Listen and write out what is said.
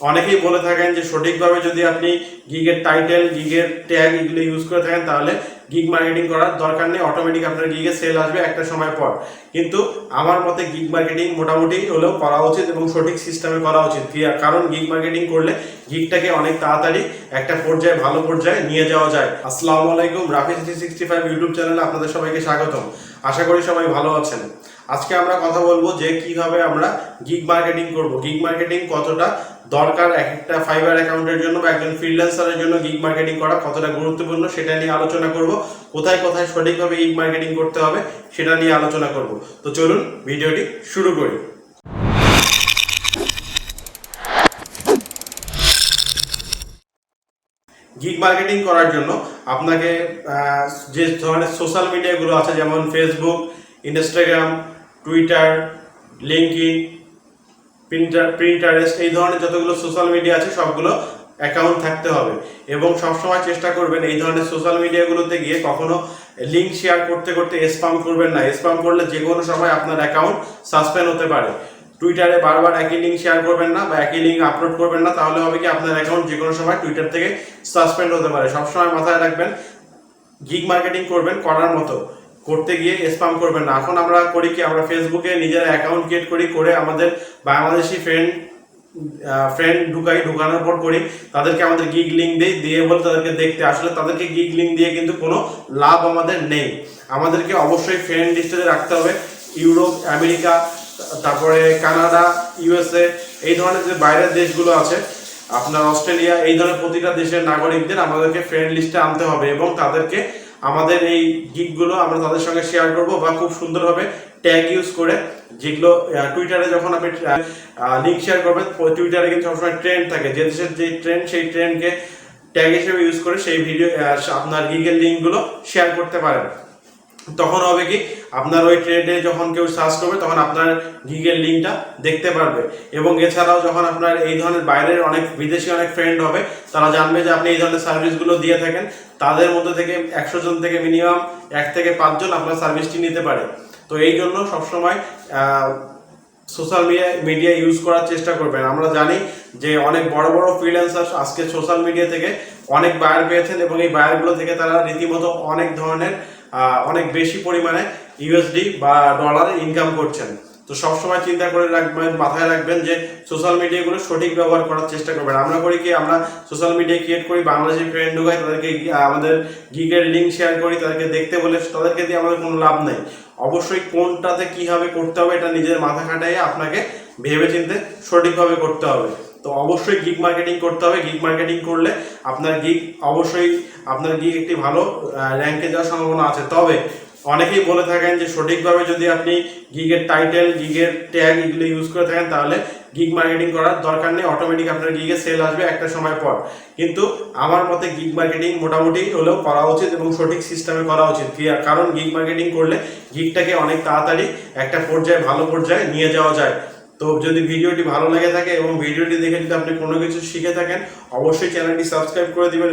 অনেকেই বলে থাকেন যে সঠিকভাবে যদি আপনি গিগের টাইটেল, গিগের ট্যাগ এগুলো ইউজ করে থাকেন তাহলে গিগ মার্কেটিং করার দরকার নেই, অটোমেটিক আপনার গিগে সেল আসবে একটা সময় পর। কিন্তু আমার মতে গিগ মার্কেটিং মোটামুটি হলেও করা উচিত এবং সঠিক সিস্টেমে করা উচিত। কারণ গিগ মার্কেটিং করলে গিগটাকে অনেক তাড়াতাড়ি একটা পর্যায়ে, ভালো পর্যায়ে নিয়ে যাওয়া যায়। আসসালামু আলাইকুম, রাফি 365 ইউটিউব চ্যানেলে আপনাদের সবাইকে স্বাগতম। আশা করি সবাই ভালো আছেন। আজকে আমরা কথা বলবো যে কিভাবে আমরা গিগ মার্কেটিং করব, গিগ মার্কেটিং কতটা দরকার এক একটা ফাইবার অ্যাকাউন্টের জন্য বা একজন ফ্রিল্যান্সারের জন্য গিগ মার্কেটিং করা কতটা গুরুত্বপূর্ণ সেটা নিয়ে আলোচনা করব। কোথায় কোথায় সঠিকভাবে গিগ মার্কেটিং করতে হবে সেটা নিয়ে আলোচনা করব। তো চলুন ভিডিওটি শুরু করি। গিগ মার্কেটিং করার জন্য আপনাকে যে ধরনের সোশ্যাল মিডিয়াগুলো আছে যেমন Facebook, Instagram, Twitter, LinkedIn, Pinterest, এই ধরনের যতগুলো সোশ্যাল মিডিয়া আছে সবগুলো অ্যাকাউন্ট থাকতে হবে এবং সবসময় চেষ্টা করবেন এই ধরনের সোশ্যাল মিডিয়াগুলোতে গিয়ে কখনো লিঙ্ক শেয়ার করতে করতে স্প্যাম করবেন না। স্প্যাম করলে যে কোনো সময় আপনার অ্যাকাউন্ট সাসপেন্ড হতে পারে। টুইটারে বারবার একই লিঙ্ক শেয়ার করবেন না বা একই লিঙ্ক আপলোড করবেন না, তাহলে হবে কি আপনার অ্যাকাউন্ট যে কোনো সময় টুইটার থেকে সাসপেন্ড হতে পারে। সবসময় মাথায় রাখবেন গিগ মার্কেটিং করবেন করার মতো, করতে গিয়ে স্প্যাম করবেন না। এখন আমরা করি কি, আমরা ফেসবুকে নিজেরা অ্যাকাউন্ট ক্রিয়েট করে আমাদের বাংলাদেশি ফ্রেন্ড ঢুকানোর পর করি তাদেরকে আমাদের গিগ লিঙ্ক দিয়ে বলে তাদেরকে দেখতে। আসলে তাদেরকে গিগ লিঙ্ক দিয়ে কিন্তু কোনো লাভ আমাদের নেই। আমাদেরকে অবশ্যই ফ্রেন্ড লিস্টে রাখতে হবে। ইউরোপ, আমেরিকা, তারপরে কানাডা, ইউএসএ, এই ধরনের যে বাইরের দেশগুলো আছে, আপনার অস্ট্রেলিয়া, এই ধরনের প্রতিটা দেশের নাগরিকদের আমাদেরকে ফ্রেন্ড লিস্টে আনতে হবে এবং তাদেরকে আমাদের এই গিগগুলো আমরা তাদের সঙ্গে শেয়ার করব বা খুব সুন্দরভাবে ট্যাগ ইউজ করে, যেগুলো টুইটারে যখন আপনি লিঙ্ক শেয়ার করবেন, টুইটারে কিন্তু সবসময় ট্রেন্ড থাকে, যে দেশের যে ট্রেন্ড সেই ট্রেন্ডকে ট্যাগ হিসেবে ইউজ করে সেই ভিডিও আপনার গিগের লিঙ্কগুলো শেয়ার করতে পারেন। তখন হবে কি, আপনার ওই ট্রেন্ডে যখন কেউ সার্চ করবে তখন আপনার গিগের লিঙ্কটা দেখতে পারবে। এবং এছাড়াও যখন আপনার এই ধরনের বাইরের অনেক বিদেশি অনেক ফ্রেন্ড হবে, তারা জানবে যে আপনি এই ধরনের সার্ভিসগুলো দিয়ে থাকেন। তাদের মধ্যে থেকে 100 জন থেকে মিনিমাম 1 থেকে 5 জন আপনার সার্ভিসটি নিতে পারে। তো এই জন্য সবসময় সোশ্যাল মিডিয়া ইউজ করার চেষ্টা করবেন। আমরা জানি যে অনেক বড় বড় ফ্রিল্যান্সার আজকে সোশ্যাল মিডিয়া থেকে অনেক বায়ার পেয়েছেন এবং এই বায়ারগুলো থেকে তারা রীতিমতো অনেক ধরনের অনেক বেশি পরিমাণে ইউএসডি বা ডলার ইনকাম করছেন। তো সবসময় চিন্তা করে রাখবেন, মাথায় রাখবেন যে সোশ্যাল মিডিয়াগুলো সঠিক ব্যবহার করার চেষ্টা করবেন। আমরা করি কি, আমরা সোশ্যাল মিডিয়া ক্রিয়েট করি, বাংলাদেশি ফ্রেন্ড ঢুকাই, তাদেরকে আমাদের গিগের লিঙ্ক শেয়ার করি, তাদেরকে দেখতে বলে, তাদেরকে দিয়ে আমাদের কোনো লাভ নেই। অবশ্যই কোনটাতে কিভাবে করতে হবে এটা নিজের মাথা খাটাইয়ে আপনাকে ভেবে চিন্তে সঠিকভাবে করতে হবে। তো অবশ্যই গিগ মার্কেটিং করতে হবে। গিগ মার্কেটিং করলে আপনার গিগ একটি ভালো র্যাঙ্কে যাওয়ার সম্ভাবনা আছে। তবে অনেকেই বলে থাকেন যে সঠিকভাবে যদি আপনি গিগের টাইটেল, গিগের ট্যাগ এগুলো ইউজ করে থাকেন তাহলে গিগ মার্কেটিং করার দরকার নেই, অটোমেটিক আপনার গিগে সেল আসবে একটা সময় পর। কিন্তু আমার মতে গিগ মার্কেটিং মোটামুটি হলেও করা উচিত এবং সঠিক সিস্টেমে করা উচিত। কারণ গিগ মার্কেটিং করলে গিগটাকে অনেক তাড়াতাড়ি একটা পর্যায়ে, ভালো পর্যায়ে নিয়ে যাওয়া যায়। তো যদি ভিডিওটি ভালো লেগে থাকে এবং ভিডিওটি দেখে যদি আপনি কোনো কিছু শিখে থাকেন, অবশ্যই চ্যানেলটি সাবস্ক্রাইব করে দিবেন।